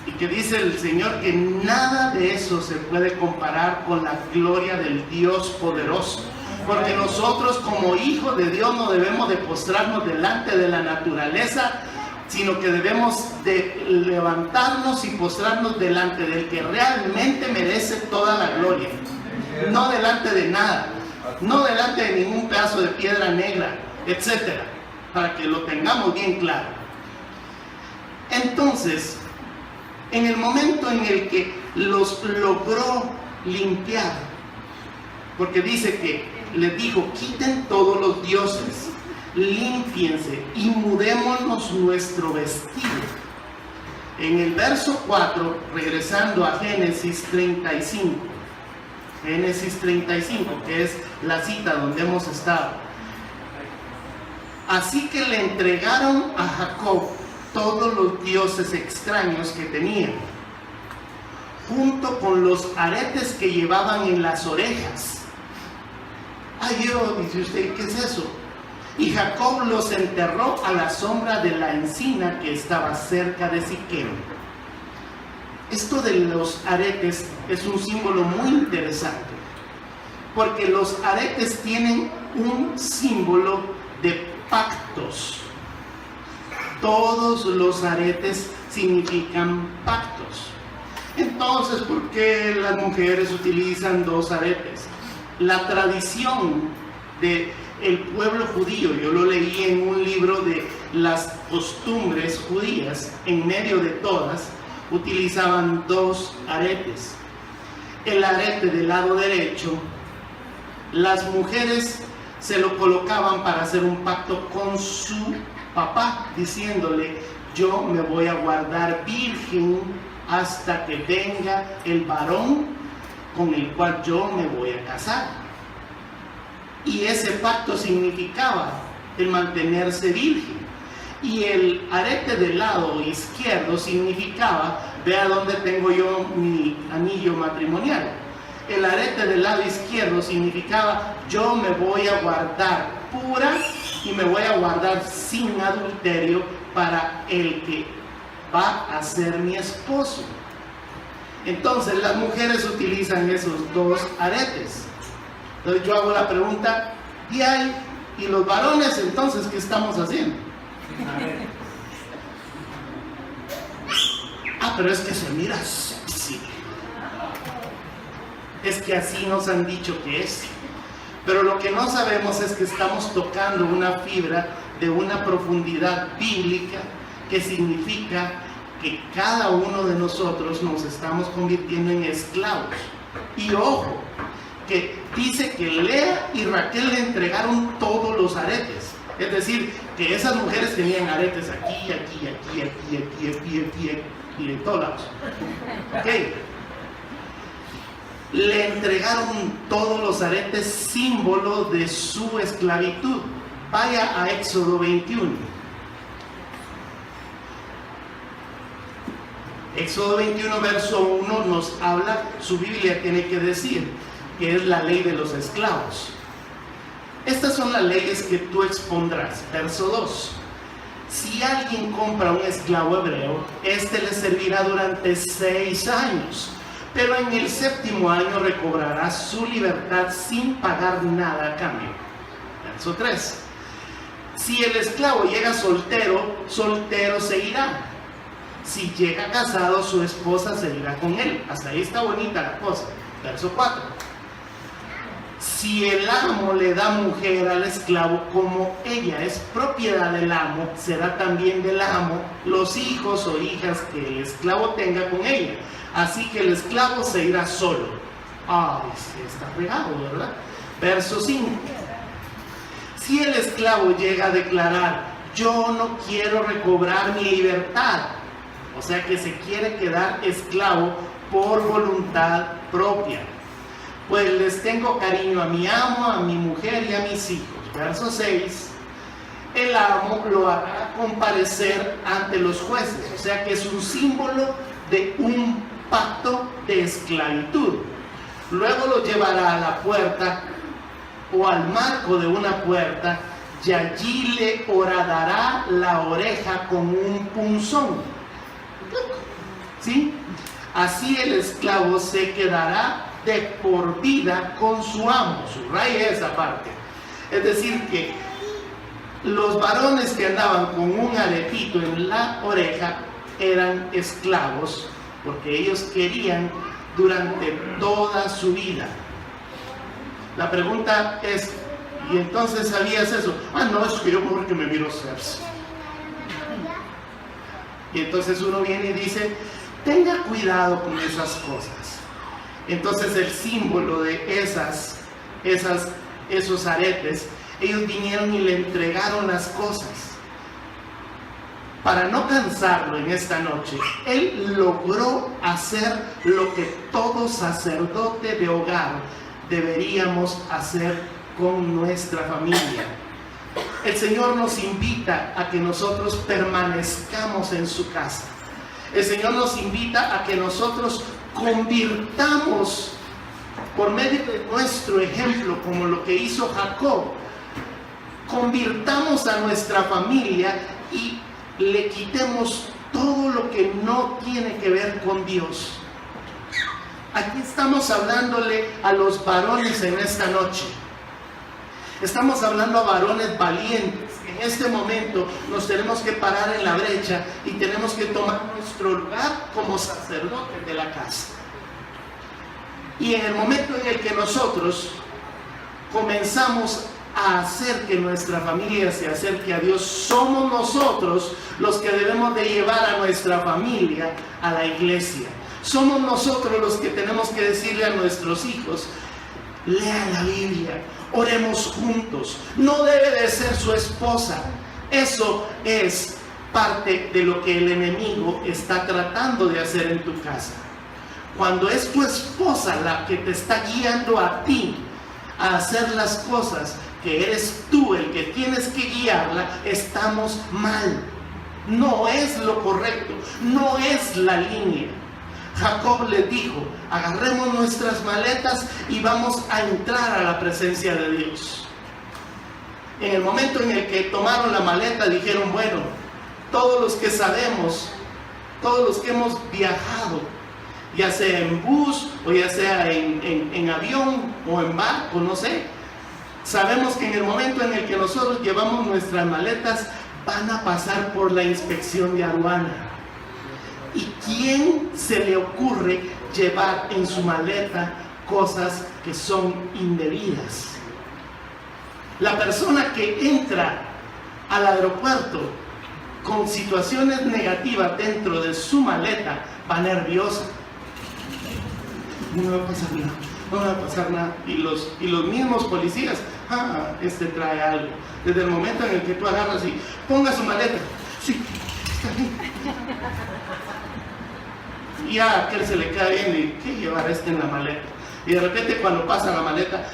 Y que dice el Señor que nada de eso se puede comparar con la gloria del Dios poderoso. Porque nosotros como hijos de Dios no debemos de postrarnos delante de la naturaleza, sino que debemos de levantarnos y postrarnos delante del que realmente merece toda la gloria. No delante de nada, no delante de ningún pedazo de piedra negra, etcétera, para que lo tengamos bien claro. Entonces, en el momento en el que los logró limpiar, porque dice que les dijo, quiten todos los dioses, límpiense y mudémonos nuestro vestido. En el verso 4, regresando a Génesis 35, Génesis 35, que es la cita donde hemos estado. Así que le entregaron a Jacob todos los dioses extraños que tenían, junto con los aretes que llevaban en las orejas. Ay Dios, dice usted, ¿qué es eso? Y Jacob los enterró a la sombra de la encina que estaba cerca de Siquem. Esto de los aretes es un símbolo muy interesante, porque los aretes tienen un símbolo de pactos. Todos los aretes significan pactos. Entonces, ¿por qué las mujeres utilizan dos aretes? La tradición del pueblo judío, yo lo leí en un libro de las costumbres judías, en medio de todas, utilizaban dos aretes. El arete del lado derecho, las mujeres se lo colocaban para hacer un pacto con su papá, diciéndole, yo me voy a guardar virgen hasta que venga el varón con el cual yo me voy a casar. Y ese pacto significaba el mantenerse virgen. Y el arete del lado izquierdo significaba, vea dónde tengo yo mi anillo matrimonial. El arete del lado izquierdo significaba, yo me voy a guardar pura y me voy a guardar sin adulterio para el que va a ser mi esposo. Entonces las mujeres utilizan esos 2 aretes. Entonces yo hago la pregunta, ¿y los varones entonces qué estamos haciendo? Pero es que se mira sexy. Es que así nos han dicho que es. Pero lo que no sabemos es que estamos tocando una fibra de una profundidad bíblica que significa que cada uno de nosotros nos estamos convirtiendo en esclavos. Y ojo, que dice que Lea y Raquel le entregaron todos los aretes. Es decir, que esas mujeres tenían aretes aquí, y en todos lados. ¿Ok? Le entregaron todos los aretes, símbolo de su esclavitud. Vaya a Éxodo 21. Éxodo 21, verso 1 nos habla, su Biblia tiene que decir, que es la ley de los esclavos. Estas son las leyes que tú expondrás. Verso 2. Si alguien compra un esclavo hebreo, este le servirá durante 6 años, pero en el 7º año recobrará su libertad sin pagar nada a cambio. Verso 3. Si el esclavo llega soltero, soltero seguirá. Si llega casado, su esposa seguirá con él. Hasta ahí está bonita la cosa. Verso 4. Si el amo le da mujer al esclavo, como ella es propiedad del amo, será también del amo los hijos o hijas que el esclavo tenga con ella. Así que el esclavo se irá solo. Está pegado, ¿verdad? Verso 5. Si el esclavo llega a declarar, yo no quiero recobrar mi libertad, o sea que se quiere quedar esclavo por voluntad propia, pues les tengo cariño a mi amo, a mi mujer y a mis hijos. Verso 6. El amo lo hará comparecer ante los jueces, o sea que es un símbolo de un pacto de esclavitud. Luego lo llevará a la puerta o al marco de una puerta y allí le horadará la oreja con un punzón. ¿Sí? Así el esclavo se quedará de por vida con su amo. Subraya esa parte. Es decir que los varones que andaban con un aretito en la oreja eran esclavos porque ellos querían durante toda su vida. La pregunta es, ¿y entonces sabías eso? No, es que yo porque me miro sexy. Y entonces uno viene y dice, tenga cuidado con esas cosas. Entonces el símbolo de esos aretes, ellos vinieron y le entregaron las cosas. Para no cansarlo en esta noche, él logró hacer lo que todo sacerdote de hogar deberíamos hacer con nuestra familia. El Señor nos invita a que nosotros permanezcamos en su casa. El Señor nos invita a que nosotros convirtamos por medio de nuestro ejemplo, como lo que hizo Jacob, convirtamos a nuestra familia y le quitemos todo lo que no tiene que ver con Dios. Aquí estamos hablándole a los varones en esta noche. Estamos hablando a varones valientes. En este momento nos tenemos que parar en la brecha y tenemos que tomar nuestro lugar como sacerdotes de la casa. Y en el momento en el que nosotros comenzamos a hacer que nuestra familia se acerque a Dios, somos nosotros los que debemos de llevar a nuestra familia a la iglesia. Somos nosotros los que tenemos que decirle a nuestros hijos, lean la Biblia, oremos juntos. No debe de ser su esposa. Eso es parte de lo que el enemigo está tratando de hacer en tu casa. Cuando es tu esposa la que te está guiando a ti a hacer las cosas que eres tú el que tienes que guiarla, estamos mal. No es lo correcto, no es la línea. Jacob le dijo, agarremos nuestras maletas y vamos a entrar a la presencia de Dios. En el momento en el que tomaron la maleta, dijeron, bueno, todos los que sabemos, todos los que hemos viajado, ya sea en bus o ya sea en avión o en barco, no sé. Sabemos que en el momento en el que nosotros llevamos nuestras maletas, van a pasar por la inspección de aduana. ¿Y quién se le ocurre llevar en su maleta cosas que son indebidas? La persona que entra al aeropuerto con situaciones negativas dentro de su maleta va nerviosa. No me va a pasar nada, no me va a pasar nada. Y los mismos policías, este trae algo. Desde el momento en el que tú agarras y ponga su maleta, sí, está bien. Y a aquel se le queda bien y ¿qué llevará este en la maleta? Y de repente cuando pasa la maleta,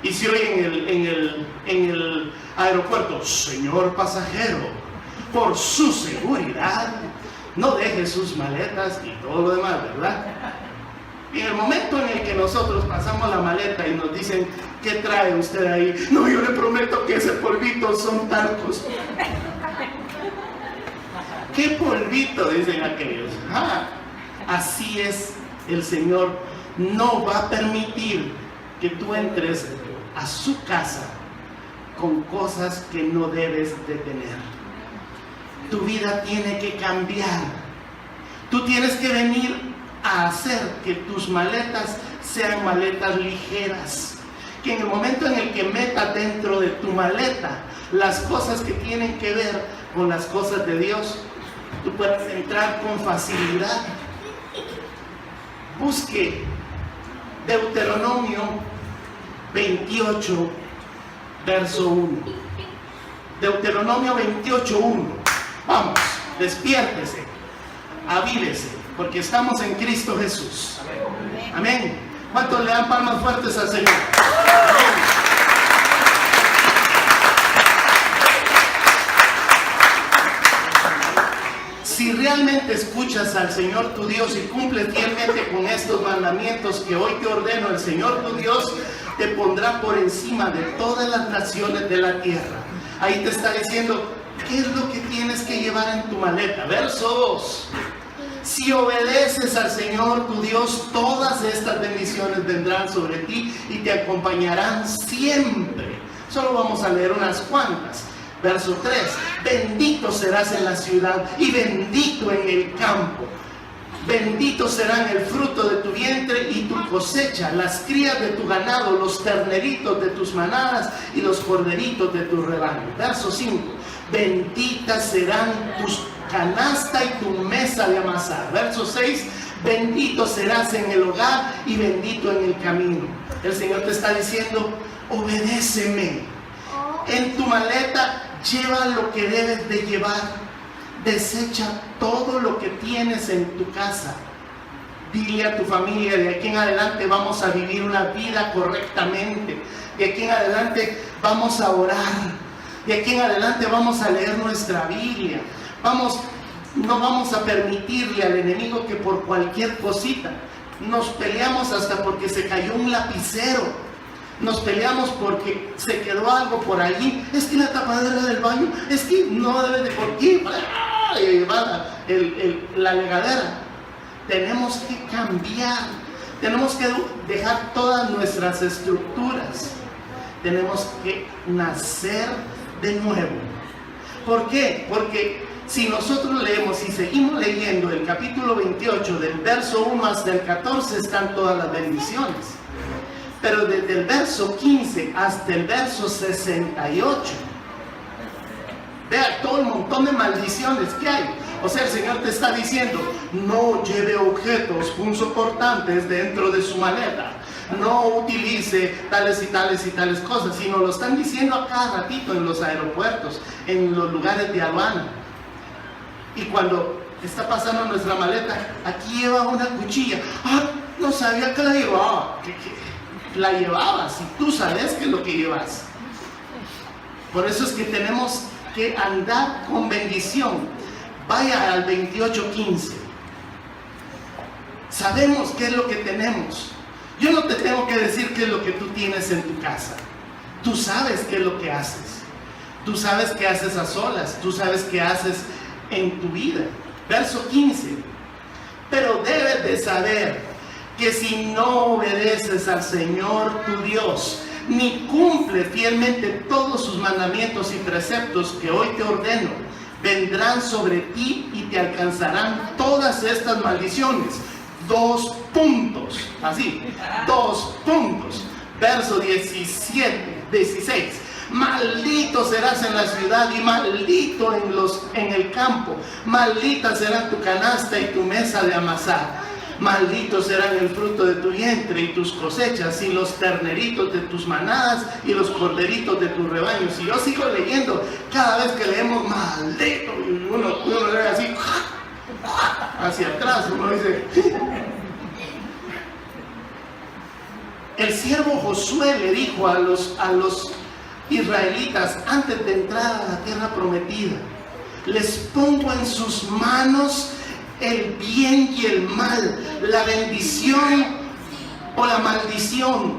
y se oye en el aeropuerto: señor pasajero, por su seguridad, no deje sus maletas y todo lo demás, ¿verdad? Y en el momento en el que nosotros pasamos la maleta y nos dicen: ¿qué trae usted ahí? No, yo le prometo que ese polvito son talcos. ¿Qué polvito? Dicen aquellos. Así es, el Señor no va a permitir que tú entres a su casa con cosas que no debes de tener. Tu vida tiene que cambiar. Tú tienes que venir a hacer que tus maletas sean maletas ligeras. Que en el momento en el que metas dentro de tu maleta las cosas que tienen que ver con las cosas de Dios, tú puedas entrar con facilidad. Busque Deuteronomio 28, verso 1. Deuteronomio 28, 1. Vamos, despiértese, avívese, porque estamos en Cristo Jesús. Amén. ¿Cuántos le dan palmas fuertes al Señor? Amén. Si realmente escuchas al Señor tu Dios y cumples fielmente con estos mandamientos que hoy te ordeno, el Señor tu Dios te pondrá por encima de todas las naciones de la tierra. Ahí te está diciendo qué es lo que tienes que llevar en tu maleta. Verso 2. Si obedeces al Señor tu Dios, todas estas bendiciones vendrán sobre ti y te acompañarán siempre. Solo vamos a leer unas cuantas. Verso 3. Bendito serás en la ciudad y bendito en el campo. Bendito serán el fruto de tu vientre y tu cosecha, las crías de tu ganado, los terneritos de tus manadas y los corderitos de tu rebaño. Verso 5. Benditas serán tus canasta y tu mesa de amasar. Verso 6. Bendito serás en el hogar y bendito en el camino. El Señor te está diciendo: obedéceme. En tu maleta lleva lo que debes de llevar. Desecha todo lo que tienes en tu casa. Dile a tu familia: de aquí en adelante vamos a vivir una vida correctamente. De aquí en adelante vamos a orar. De aquí en adelante vamos a leer nuestra Biblia. No vamos a permitirle al enemigo que por cualquier cosita nos peleamos, hasta porque se cayó un lapicero. Nos peleamos porque se quedó algo por allí. Es que la tapadera del baño, es que no debe de por qué. Y va la legadera. Tenemos que cambiar. Tenemos que dejar todas nuestras estructuras. Tenemos que nacer de nuevo. ¿Por qué? Porque si nosotros leemos y seguimos leyendo el capítulo 28, del verso 1 hasta el 14, están todas las bendiciones. Pero desde el verso 15 hasta el verso 68, vea todo el montón de maldiciones que hay. O sea, el Señor te está diciendo: no lleve objetos punzocortantes dentro de su maleta, no utilice tales y tales y tales cosas, sino lo están diciendo a cada ratito en los aeropuertos, en los lugares de aduana. Y cuando está pasando nuestra maleta, aquí lleva una cuchilla. No sabía que la llevaba. La llevabas, y tú sabes qué es lo que llevas. Por eso es que tenemos que andar con bendición. Vaya al 28:15. Sabemos qué es lo que tenemos. Yo no te tengo que decir qué es lo que tú tienes en tu casa. Tú sabes qué es lo que haces. Tú sabes qué haces a solas. Tú sabes qué haces en tu vida. Verso 15. de saber que si no obedeces al Señor tu Dios, ni cumple fielmente todos sus mandamientos y preceptos que hoy te ordeno, vendrán sobre ti y te alcanzarán todas estas maldiciones. 2 puntos, así, 2 puntos. Verso 16. Maldito serás en la ciudad y maldito en el campo. Maldita será tu canasta y tu mesa de amasar. Maldito serán el fruto de tu vientre y tus cosechas y los terneritos de tus manadas y los corderitos de tus rebaños. Y yo sigo leyendo, cada vez que leemos maldito, y uno lee así, hacia atrás, uno dice. El siervo Josué le dijo a los israelitas antes de entrar a la tierra prometida: les pongo en sus manos el bien y el mal, la bendición o la maldición,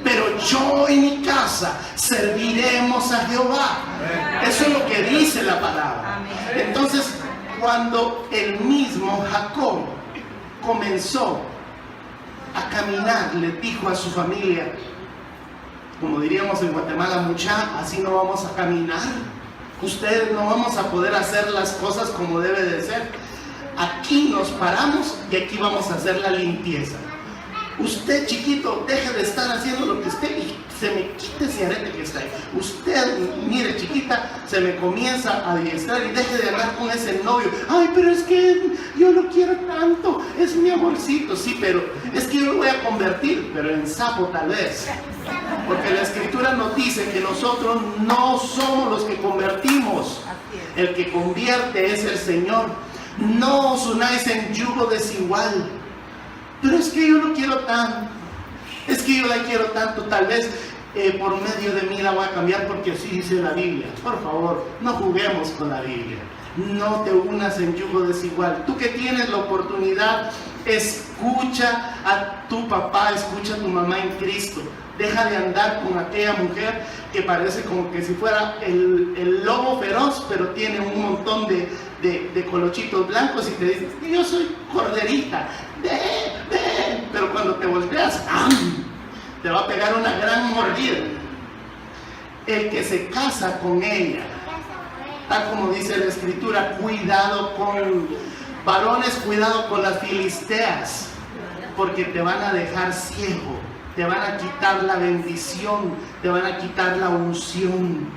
pero yo y mi casa serviremos a Jehová. Eso es lo que dice la palabra. Entonces, cuando el mismo Jacob comenzó a caminar, le dijo a su familia, como diríamos en Guatemala, mucha, así no vamos a caminar, ustedes no vamos a poder hacer las cosas como debe de ser. Aquí nos paramos y aquí vamos a hacer la limpieza. Usted, chiquito, deje de estar haciendo lo que usted y se me quite ese arete que está ahí. Usted, mire, chiquita, se me comienza a adiestrar y deje de andar con ese novio. Ay, pero es que yo lo quiero tanto, es mi amorcito. Sí, pero es que yo lo voy a convertir, pero en sapo tal vez. Porque la Escritura nos dice que nosotros no somos los que convertimos. El que convierte es el Señor. No os unáis en yugo desigual. Pero es que yo lo quiero tanto, es que yo la quiero tanto, tal vez por medio de mí la voy a cambiar porque así dice la Biblia. Por favor, no juguemos con la Biblia. No te unas en yugo desigual. Tú que tienes la oportunidad, escucha a tu papá, escucha a tu mamá en Cristo. Deja de andar con aquella mujer que parece como que si fuera el lobo feroz, pero tiene un montón de colochitos blancos y te dice: yo soy corderita, pero cuando te volteas, ¡am!, te va a pegar una gran mordida. El que se casa con ella, tal como dice la Escritura, cuidado con varones, cuidado con las filisteas, porque te van a dejar ciego, te van a quitar la bendición, te van a quitar la unción.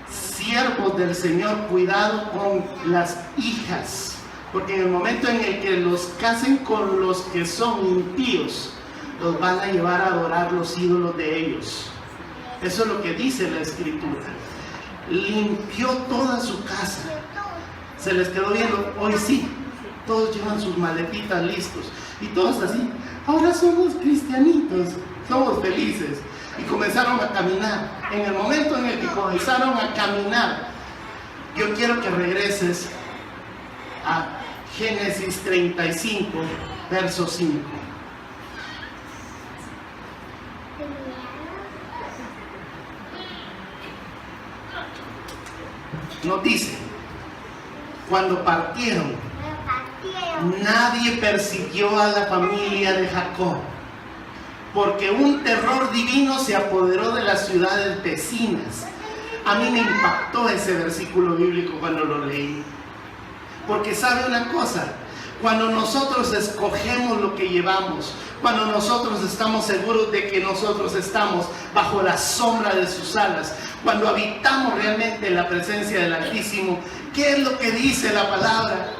Siervos del Señor, cuidado con las hijas, porque en el momento en el que los casen con los que son impíos, los van a llevar a adorar los ídolos de ellos. Eso es lo que dice la Escritura. Limpió toda su casa, se les quedó viendo. Hoy sí, todos llevan sus maletitas listos y todos así: ahora somos cristianitos, somos felices. Y comenzaron a caminar. En el momento en el que comenzaron a caminar, yo quiero que regreses a Génesis 35, verso 5. Nos dice: cuando partieron, nadie persiguió a la familia de Jacob, porque un terror divino se apoderó de las ciudades vecinas. A mí me impactó ese versículo bíblico cuando lo leí, porque sabe una cosa: cuando nosotros escogemos lo que llevamos, cuando nosotros estamos seguros de que nosotros estamos bajo la sombra de sus alas, cuando habitamos realmente en la presencia del Altísimo, ¿qué es lo que dice la palabra?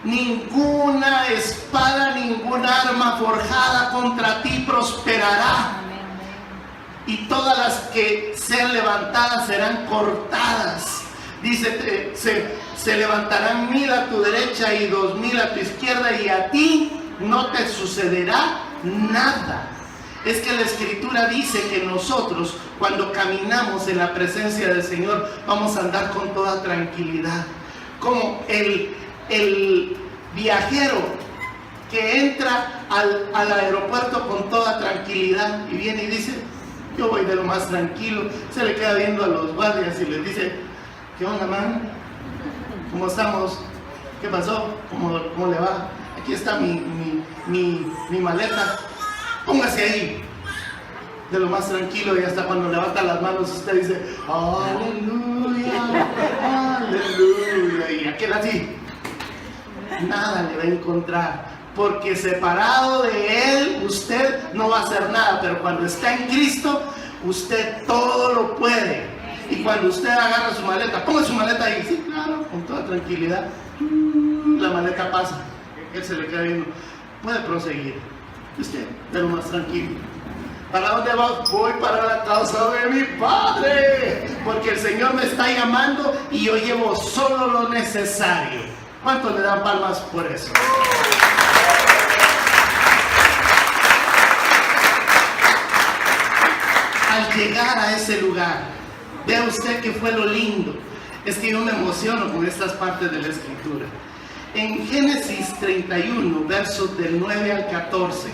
Ninguna espada, ninguna arma forjada contra ti prosperará, y todas las que sean levantadas serán cortadas. Dice: se levantarán 1000 a tu derecha y 2000 a tu izquierda, y a ti no te sucederá nada. Es que la Escritura dice que nosotros, cuando caminamos en la presencia del Señor, vamos a andar con toda tranquilidad, como el viajero que entra al aeropuerto con toda tranquilidad y viene y dice: yo voy de lo más tranquilo. Se le queda viendo a los guardias y les dice: ¿qué onda, man? ¿Cómo estamos? ¿Qué pasó? ¿Cómo le va? Aquí está mi maleta. Póngase ahí. De lo más tranquilo, y hasta cuando levanta las manos usted dice, aleluya, aleluya. Y aquel así, nada le va a encontrar, porque separado de Él usted no va a hacer nada, pero cuando está en Cristo usted todo lo puede. Y cuando usted agarra su maleta, ponga su maleta ahí, sí, claro, con toda tranquilidad, la maleta pasa, Él se le queda viendo, puede proseguir, usted de lo más tranquilo. ¿Para dónde vas? Voy para la casa de mi Padre, porque el Señor me está llamando y yo llevo solo lo necesario. ¿Cuántos le dan palmas por eso? Al llegar a ese lugar, vea usted que fue lo lindo. Es que yo me emociono con estas partes de la Escritura. En Génesis 31, versos del 9 al 14,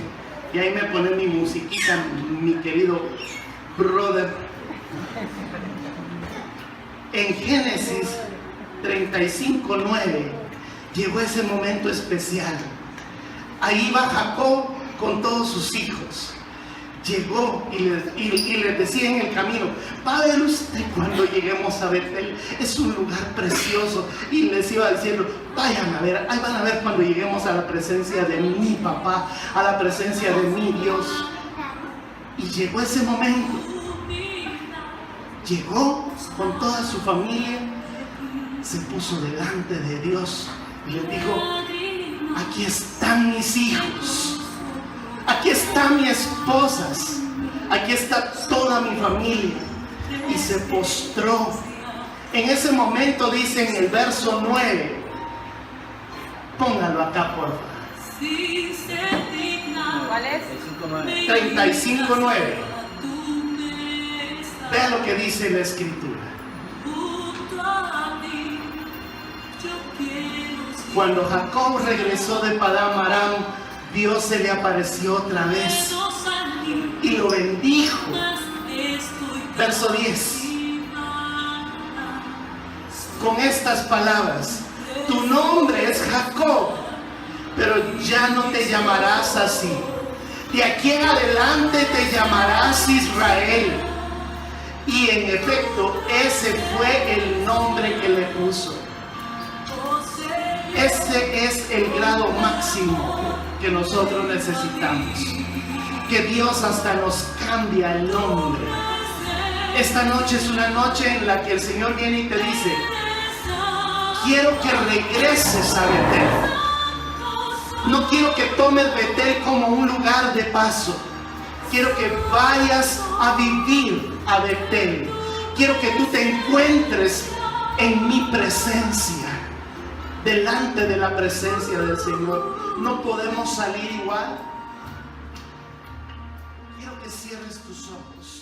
y ahí me pone mi musiquita, mi querido brother. En Génesis 35, 9, llegó ese momento especial. Ahí va Jacob con todos sus hijos. Llegó y les decía en el camino, va a ver usted cuando lleguemos a Betel, es un lugar precioso. Y les iba diciendo, vayan a ver, ahí van a ver cuando lleguemos a la presencia de mi papá, a la presencia de mi Dios. Y llegó ese momento. Llegó con toda su familia, se puso delante de Dios y les dijo, aquí están mis hijos. Aquí están mis esposas, aquí está toda mi familia. Y se postró. En ese momento dice en el verso 9, póngalo acá por favor. ¿Cuál es? 35:9. Vea lo que dice la Escritura. Cuando Jacob regresó de Padán Aram, Dios se le apareció otra vez y lo bendijo. Verso 10. Con estas palabras, tu nombre es Jacob, pero ya no te llamarás así. De aquí en adelante te llamarás Israel. Y en efecto, ese fue el nombre que le puso. Ese es el grado máximo que nosotros necesitamos, que Dios hasta nos cambia el nombre. Esta noche es una noche en la que el Señor viene y te dice, quiero que regreses a Betel. No quiero que tomes Betel como un lugar de paso. Quiero que vayas a vivir a Betel. Quiero que tú te encuentres en mi presencia, delante de la presencia del Señor. No podemos salir igual. Quiero que cierres tus ojos.